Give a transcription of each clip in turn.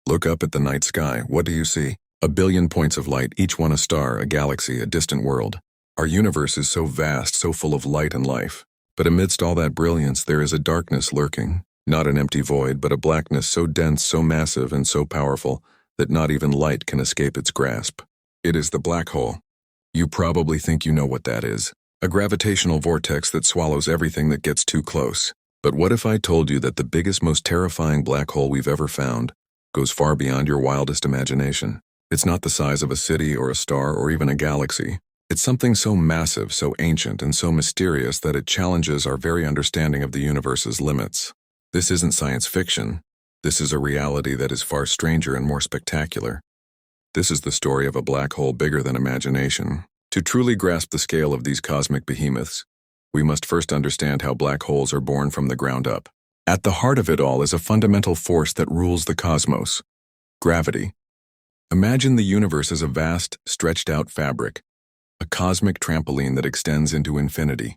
Look up at the night sky. What do you see? A billion points of light, each one a star, a galaxy, a distant world. Our universe is so vast, so full of light and life. But amidst all that brilliance, there is a darkness lurking. Not an empty void, but a blackness so dense, so massive, and so powerful that not even light can escape its grasp. It is the black hole. You probably think you know what that is. A gravitational vortex that swallows everything that gets too close. But what if I told you that the biggest, most terrifying black hole we've ever found goes far beyond your wildest imagination? It's not the size of a city or a star or even a galaxy. It's something so massive, so ancient, and so mysterious that it challenges our very understanding of the universe's limits. This isn't science fiction. This is a reality that is far stranger and more spectacular. This is the story of a black hole bigger than imagination. To truly grasp the scale of these cosmic behemoths, we must first understand how black holes are born from the ground up. At the heart of it all is a fundamental force that rules the cosmos: gravity. Imagine the universe as a vast, stretched-out fabric, a cosmic trampoline that extends into infinity.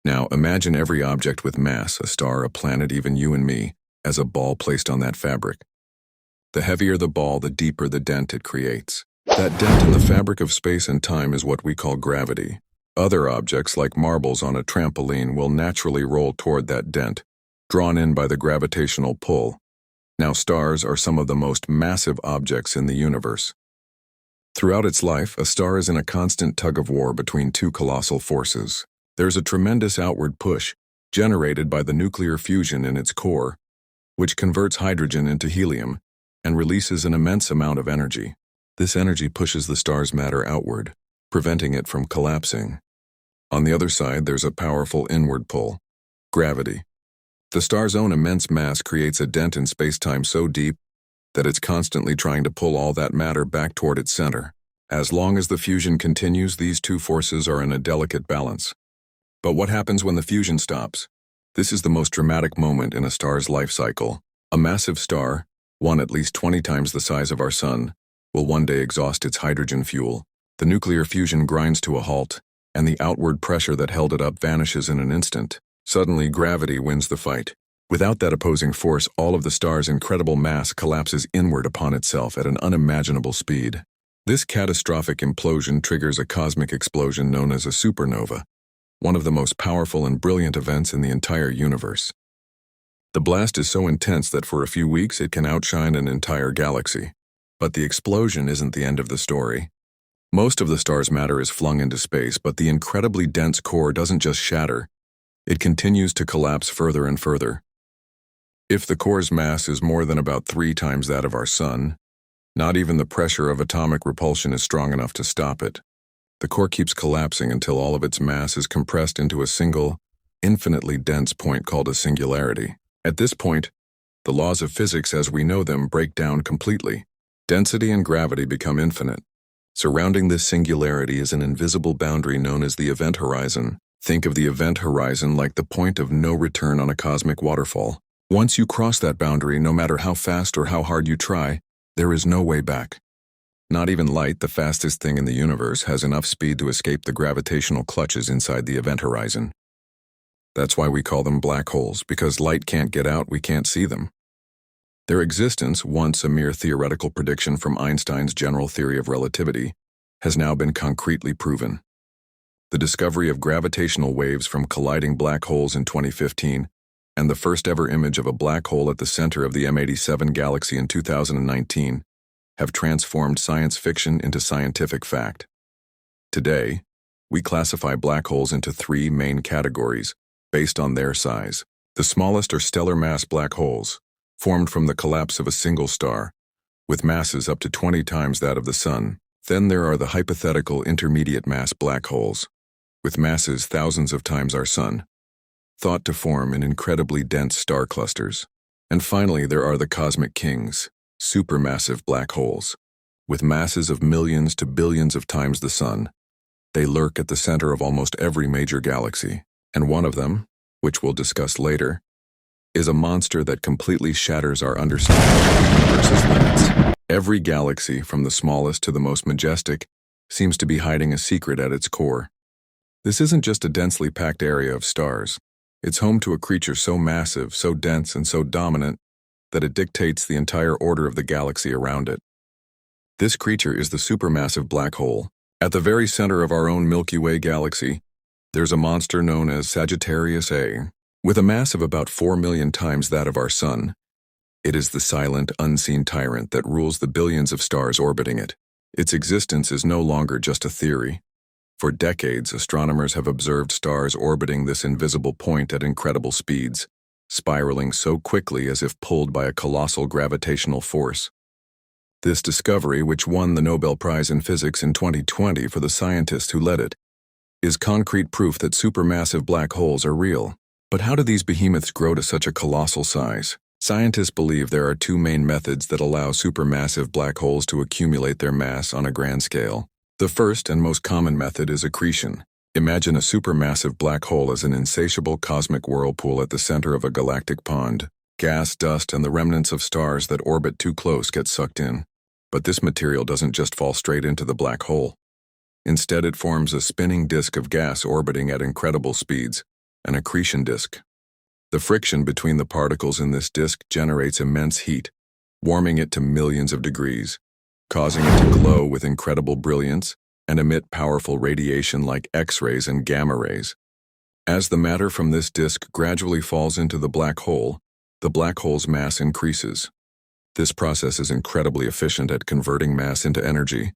Now, imagine every object with mass, a star, a planet, even you and me, as a ball placed on that fabric. The heavier the ball, the deeper the dent it creates. That dent in the fabric of space and time is what we call gravity. Other objects, like marbles on a trampoline, will naturally roll toward that dent, drawn in by the gravitational pull. Now, stars are some of the most massive objects in the universe. Throughout its life, a star is in a constant tug-of-war between two colossal forces. There's a tremendous outward push, generated by the nuclear fusion in its core, which converts hydrogen into helium and releases an immense amount of energy. This energy pushes the star's matter outward, preventing it from collapsing. On the other side, there's a powerful inward pull: gravity. The star's own immense mass creates a dent in space-time so deep that it's constantly trying to pull all that matter back toward its center. As long as the fusion continues, these two forces are in a delicate balance. But what happens when the fusion stops? This is the most dramatic moment in a star's life cycle. A massive star, one at least 20 times the size of our sun, will one day exhaust its hydrogen fuel. The nuclear fusion grinds to a halt, and the outward pressure that held it up vanishes in an instant. Suddenly, gravity wins the fight. Without that opposing force, all of the star's incredible mass collapses inward upon itself at an unimaginable speed. This catastrophic implosion triggers a cosmic explosion known as a supernova, one of the most powerful and brilliant events in the entire universe. The blast is so intense that for a few weeks it can outshine an entire galaxy. But the explosion isn't the end of the story. Most of the star's matter is flung into space, but the incredibly dense core doesn't just shatter. It continues to collapse further and further. If the core's mass is more than about 3 times that of our sun, not even the pressure of atomic repulsion is strong enough to stop it. The core keeps collapsing until all of its mass is compressed into a single, infinitely dense point called a singularity. At this point, the laws of physics as we know them break down completely. Density and gravity become infinite. Surrounding this singularity is an invisible boundary known as the event horizon. Think of the event horizon like the point of no return on a cosmic waterfall. Once you cross that boundary, no matter how fast or how hard you try, there is no way back. Not even light, the fastest thing in the universe, has enough speed to escape the gravitational clutches inside the event horizon. That's why we call them black holes, because light can't get out, we can't see them. Their existence, once a mere theoretical prediction from Einstein's general theory of relativity, has now been concretely proven. The discovery of gravitational waves from colliding black holes in 2015 and the first ever image of a black hole at the center of the M87 galaxy in 2019 have transformed science fiction into scientific fact. Today, we classify black holes into 3 main categories based on their size. The smallest are stellar mass black holes, formed from the collapse of a single star, with masses up to 20 times that of the sun. Then there are the hypothetical intermediate mass black holes, with masses thousands of times our sun, thought to form in incredibly dense star clusters. And finally, there are the cosmic kings, supermassive black holes, with masses of millions to billions of times the sun. They lurk at the center of almost every major galaxy, and one of them, which we'll discuss later, is a monster that completely shatters our understanding of the universe's limits. Every galaxy, from the smallest to the most majestic, seems to be hiding a secret at its core. This isn't just a densely packed area of stars. It's home to a creature so massive, so dense, and so dominant that it dictates the entire order of the galaxy around it. This creature is the supermassive black hole. At the very center of our own Milky Way galaxy, there's a monster known as Sagittarius A, with a mass of about 4 million times that of our Sun. It is the silent, unseen tyrant that rules the billions of stars orbiting it. Its existence is no longer just a theory. For decades, astronomers have observed stars orbiting this invisible point at incredible speeds, spiraling so quickly as if pulled by a colossal gravitational force. This discovery, which won the Nobel Prize in Physics in 2020 for the scientist who led it, is concrete proof that supermassive black holes are real. But how do these behemoths grow to such a colossal size? Scientists believe there are two main methods that allow supermassive black holes to accumulate their mass on a grand scale. The first and most common method is accretion. Imagine a supermassive black hole as an insatiable cosmic whirlpool at the center of a galactic pond. Gas, dust, and the remnants of stars that orbit too close get sucked in. But this material doesn't just fall straight into the black hole. Instead, it forms a spinning disk of gas orbiting at incredible speeds, an accretion disk. The friction between the particles in this disk generates immense heat, warming it to millions of degrees, causing it to glow with incredible brilliance and emit powerful radiation like X-rays and gamma rays. As the matter from this disk gradually falls into the black hole's mass increases. This process is incredibly efficient at converting mass into energy,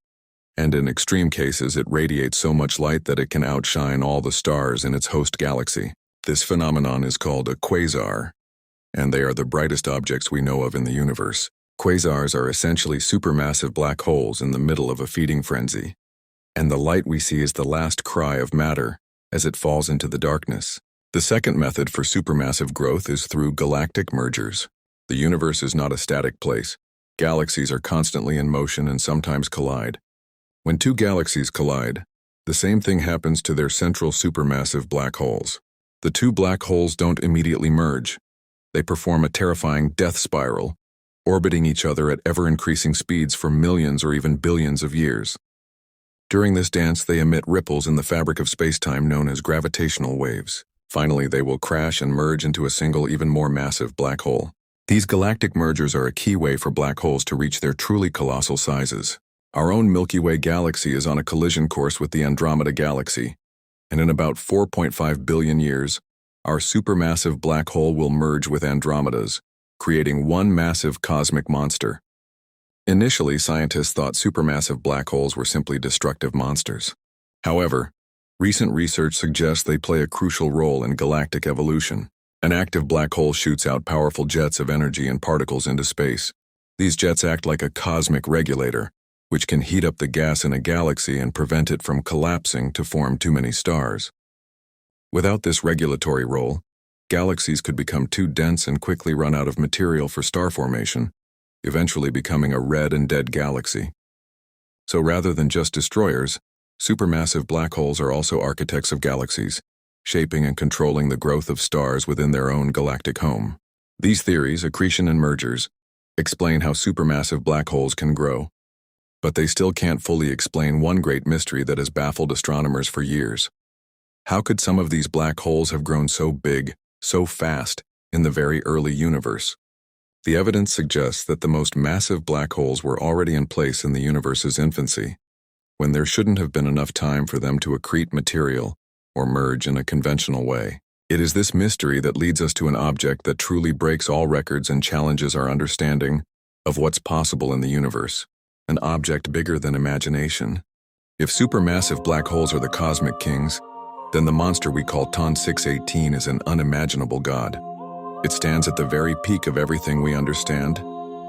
and in extreme cases it radiates so much light that it can outshine all the stars in its host galaxy. This phenomenon is called a quasar, and they are the brightest objects we know of in the universe. Quasars are essentially supermassive black holes in the middle of a feeding frenzy, and the light we see is the last cry of matter as it falls into the darkness. The second method for supermassive growth is through galactic mergers. The universe is not a static place. Galaxies are constantly in motion and sometimes collide. When two galaxies collide, the same thing happens to their central supermassive black holes. The two black holes don't immediately merge. They perform a terrifying death spiral, orbiting each other at ever-increasing speeds for millions or even billions of years. During this dance, they emit ripples in the fabric of space-time known as gravitational waves. Finally, they will crash and merge into a single, even more massive black hole. These galactic mergers are a key way for black holes to reach their truly colossal sizes. Our own Milky Way galaxy is on a collision course with the Andromeda galaxy, and in about 4.5 billion years, our supermassive black hole will merge with Andromeda's, creating one massive cosmic monster. Initially, scientists thought supermassive black holes were simply destructive monsters. However, recent research suggests they play a crucial role in galactic evolution. An active black hole shoots out powerful jets of energy and particles into space. These jets act like a cosmic regulator, which can heat up the gas in a galaxy and prevent it from collapsing to form too many stars. Without this regulatory role, galaxies could become too dense and quickly run out of material for star formation, eventually becoming a red and dead galaxy. So rather than just destroyers, supermassive black holes are also architects of galaxies, shaping and controlling the growth of stars within their own galactic home. These theories, accretion and mergers, explain how supermassive black holes can grow. But they still can't fully explain one great mystery that has baffled astronomers for years. How could some of these black holes have grown so big, so fast, in the very early universe? The evidence suggests that the most massive black holes were already in place in the universe's infancy, when there shouldn't have been enough time for them to accrete material or merge in a conventional way. It is this mystery that leads us to an object that truly breaks all records and challenges our understanding of what's possible in the universe. An object bigger than imagination. If supermassive black holes are the cosmic kings, then the monster we call TON 618 is an unimaginable god. It stands at the very peak of everything we understand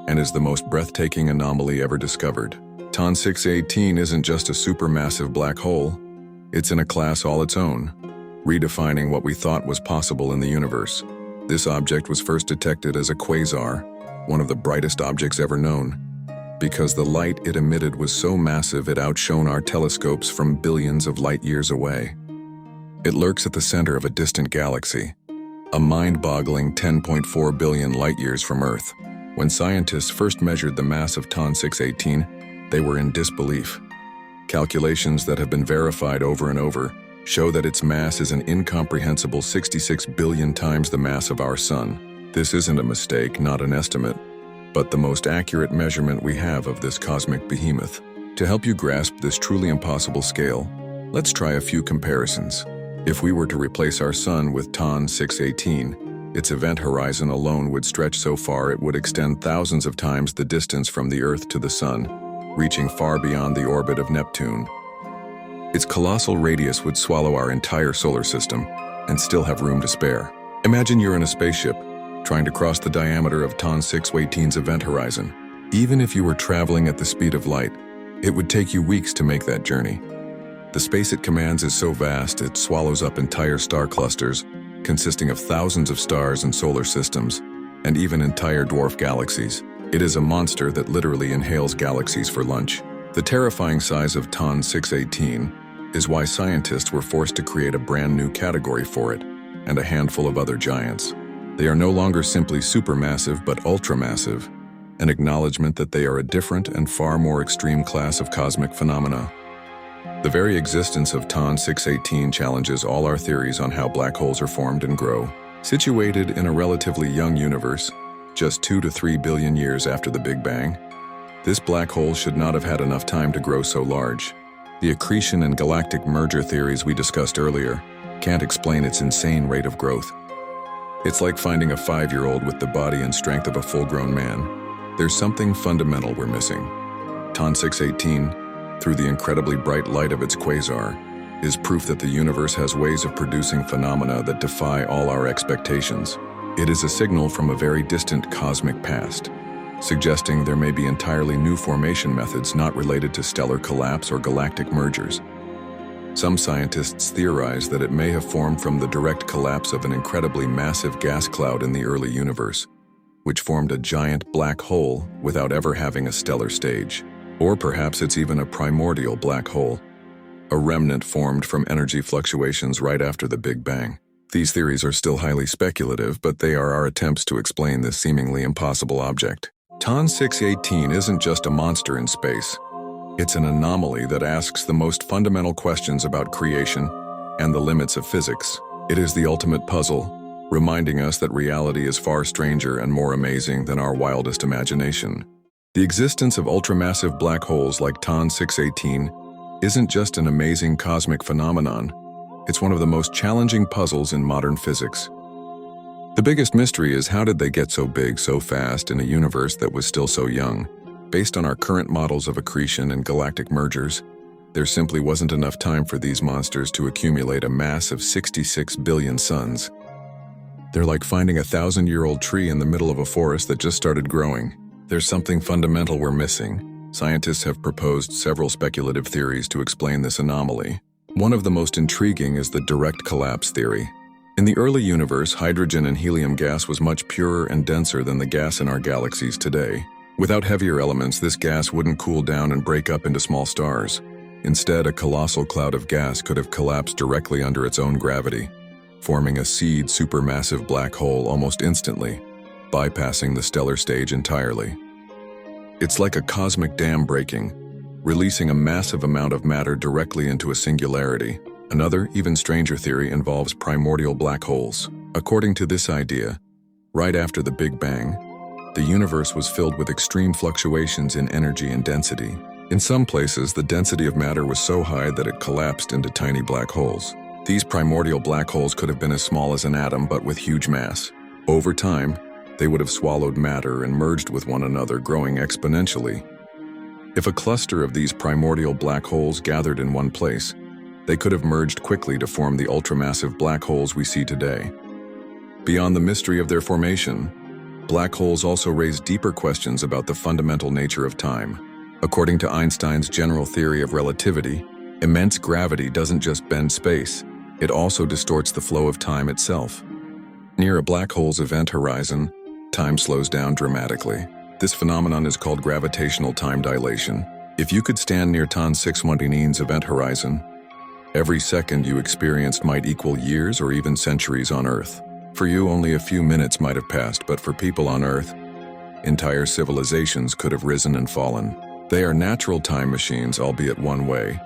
and is the most breathtaking anomaly ever discovered. TON 618 isn't just a supermassive black hole, it's in a class all its own, redefining what we thought was possible in the universe. This object was first detected as a quasar, one of the brightest objects ever known, because the light it emitted was so massive it outshone our telescopes from billions of light years away. It lurks at the center of a distant galaxy, a mind-boggling 10.4 billion light-years from Earth. When scientists first measured the mass of TON 618, they were in disbelief. Calculations that have been verified over and over show that its mass is an incomprehensible 66 billion times the mass of our Sun. This isn't a mistake, not an estimate. but the most accurate measurement we have of this cosmic behemoth. To help you grasp this truly impossible scale, let's try a few comparisons. If we were to replace our Sun with TON 618, its event horizon alone would stretch so far it would extend thousands of times the distance from the Earth to the Sun, reaching far beyond the orbit of Neptune. Its colossal radius would swallow our entire solar system and still have room to spare. Imagine you're in a spaceship, trying to cross the diameter of TON 618's event horizon. Even if you were traveling at the speed of light, it would take you weeks to make that journey. The space it commands is so vast it swallows up entire star clusters, consisting of thousands of stars and solar systems, and even entire dwarf galaxies. It is a monster that literally inhales galaxies for lunch. The terrifying size of TON 618 is why scientists were forced to create a brand new category for it, and a handful of other giants. They are no longer simply supermassive but ultramassive, an acknowledgement that they are a different and far more extreme class of cosmic phenomena. The very existence of TON 618 challenges all our theories on how black holes are formed and grow. Situated in a relatively young universe, just 2 to 3 billion years after the Big Bang, this black hole should not have had enough time to grow so large. The accretion and galactic merger theories we discussed earlier can't explain its insane rate of growth. It's like finding a 5-year-old with the body and strength of a full-grown man. There's something fundamental we're missing. TON 618, through the incredibly bright light of its quasar, is proof that the universe has ways of producing phenomena that defy all our expectations. It is a signal from a very distant cosmic past, suggesting there may be entirely new formation methods not related to stellar collapse or galactic mergers. Some scientists theorize that it may have formed from the direct collapse of an incredibly massive gas cloud in the early universe, which formed a giant black hole without ever having a stellar stage. Or perhaps it's even a primordial black hole, a remnant formed from energy fluctuations right after the Big Bang. These theories are still highly speculative, but they are our attempts to explain this seemingly impossible object. TON 618 isn't just a monster in space. It's an anomaly that asks the most fundamental questions about creation and the limits of physics. It is the ultimate puzzle, reminding us that reality is far stranger and more amazing than our wildest imagination. The existence of ultramassive black holes like TON 618 isn't just an amazing cosmic phenomenon, it's one of the most challenging puzzles in modern physics. The biggest mystery is, how did they get so big so fast in a universe that was still so young? Based on our current models of accretion and galactic mergers, there simply wasn't enough time for these monsters to accumulate a mass of 66 billion suns. They're like finding a 1,000-year-old tree in the middle of a forest that just started growing. There's something fundamental we're missing. Scientists have proposed several speculative theories to explain this anomaly. One of the most intriguing is the direct collapse theory. In the early universe, hydrogen and helium gas was much purer and denser than the gas in our galaxies today. Without heavier elements, this gas wouldn't cool down and break up into small stars. Instead, a colossal cloud of gas could have collapsed directly under its own gravity, forming a seed supermassive black hole almost instantly, bypassing the stellar stage entirely. It's like a cosmic dam breaking, releasing a massive amount of matter directly into a singularity. Another, even stranger theory involves primordial black holes. According to this idea, right after the Big Bang, the universe was filled with extreme fluctuations in energy and density. In some places, the density of matter was so high that it collapsed into tiny black holes. These primordial black holes could have been as small as an atom but with huge mass. Over time, they would have swallowed matter and merged with one another, growing exponentially. If a cluster of these primordial black holes gathered in one place, they could have merged quickly to form the ultramassive black holes we see today. Beyond the mystery of their formation, black holes also raise deeper questions about the fundamental nature of time. According to Einstein's general theory of relativity, immense gravity doesn't just bend space, it also distorts the flow of time itself. Near a black hole's event horizon, time slows down dramatically. This phenomenon is called gravitational time dilation. If you could stand near TON 618's event horizon, every second you experienced might equal years or even centuries on Earth. For you, only a few minutes might have passed, but for people on Earth, entire civilizations could have risen and fallen. They are natural time machines, albeit one way,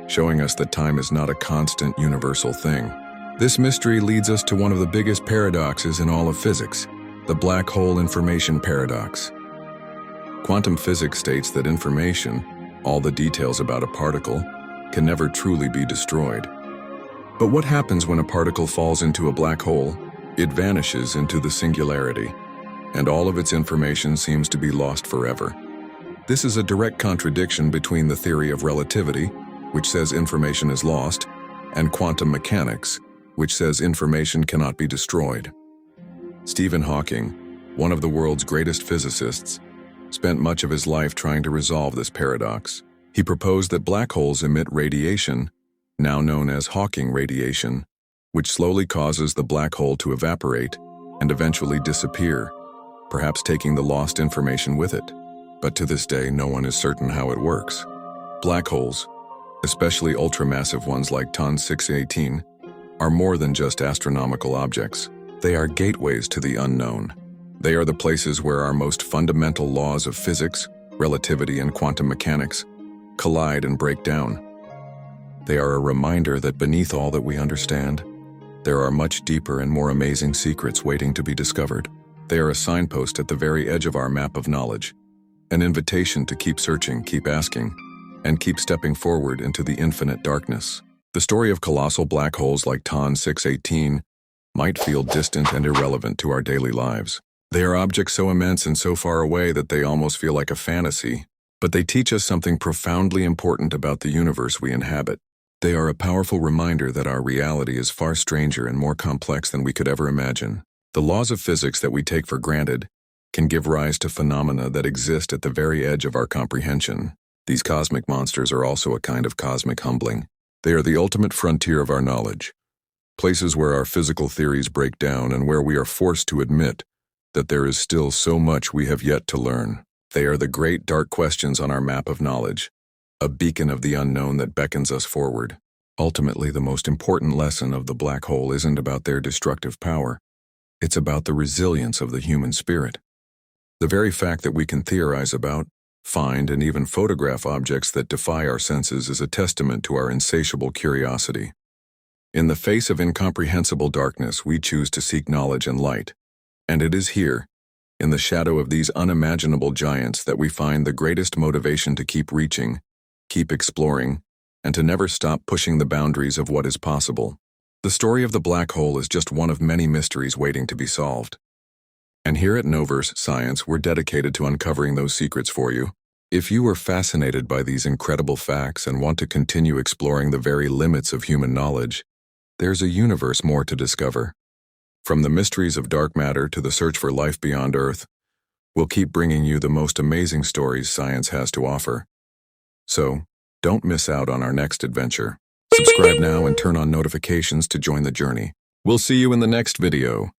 showing us that time is not a constant, universal thing. This mystery leads us to one of the biggest paradoxes in all of physics, the black hole information paradox. Quantum physics states that information, all the details about a particle, can never truly be destroyed. But what happens when a particle falls into a black hole? It vanishes into the singularity, and all of its information seems to be lost forever. This is a direct contradiction between the theory of relativity, which says information is lost, and quantum mechanics, which says information cannot be destroyed. Stephen Hawking, one of the world's greatest physicists, spent much of his life trying to resolve this paradox. He proposed that black holes emit radiation, now known as Hawking radiation, which slowly causes the black hole to evaporate and eventually disappear, perhaps taking the lost information with it. But to this day, no one is certain how it works. Black holes, especially ultramassive ones like TON 618, are more than just astronomical objects. They are gateways to the unknown. They are the places where our most fundamental laws of physics, relativity, and quantum mechanics collide and break down. They are a reminder that beneath all that we understand, there are much deeper and more amazing secrets waiting to be discovered. They are a signpost at the very edge of our map of knowledge, an invitation to keep searching, keep asking, and keep stepping forward into the infinite darkness. The story of colossal black holes like TON 618 might feel distant and irrelevant to our daily lives. They are objects so immense and so far away that they almost feel like a fantasy, but they teach us something profoundly important about the universe we inhabit. They are a powerful reminder that our reality is far stranger and more complex than we could ever imagine. The laws of physics that we take for granted can give rise to phenomena that exist at the very edge of our comprehension. These cosmic monsters are also a kind of cosmic humbling. They are the ultimate frontier of our knowledge, places where our physical theories break down and where we are forced to admit that there is still so much we have yet to learn. They are the great dark questions on our map of knowledge, a beacon of the unknown that beckons us forward. Ultimately, the most important lesson of the black hole isn't about their destructive power. It's about the resilience of the human spirit. The very fact that we can theorize about, find, and even photograph objects that defy our senses is a testament to our insatiable curiosity. In the face of incomprehensible darkness, we choose to seek knowledge and light. And it is here, in the shadow of these unimaginable giants, that we find the greatest motivation to keep reaching, keep exploring, and to never stop pushing the boundaries of what is possible. The story of the black hole is just one of many mysteries waiting to be solved. And here at Knowverse Science, we're dedicated to uncovering those secrets for you. If you are fascinated by these incredible facts and want to continue exploring the very limits of human knowledge, there's a universe more to discover. From the mysteries of dark matter to the search for life beyond Earth, we'll keep bringing you the most amazing stories science has to offer. So, don't miss out on our next adventure. Subscribe now and turn on notifications to join the journey. We'll see you in the next video.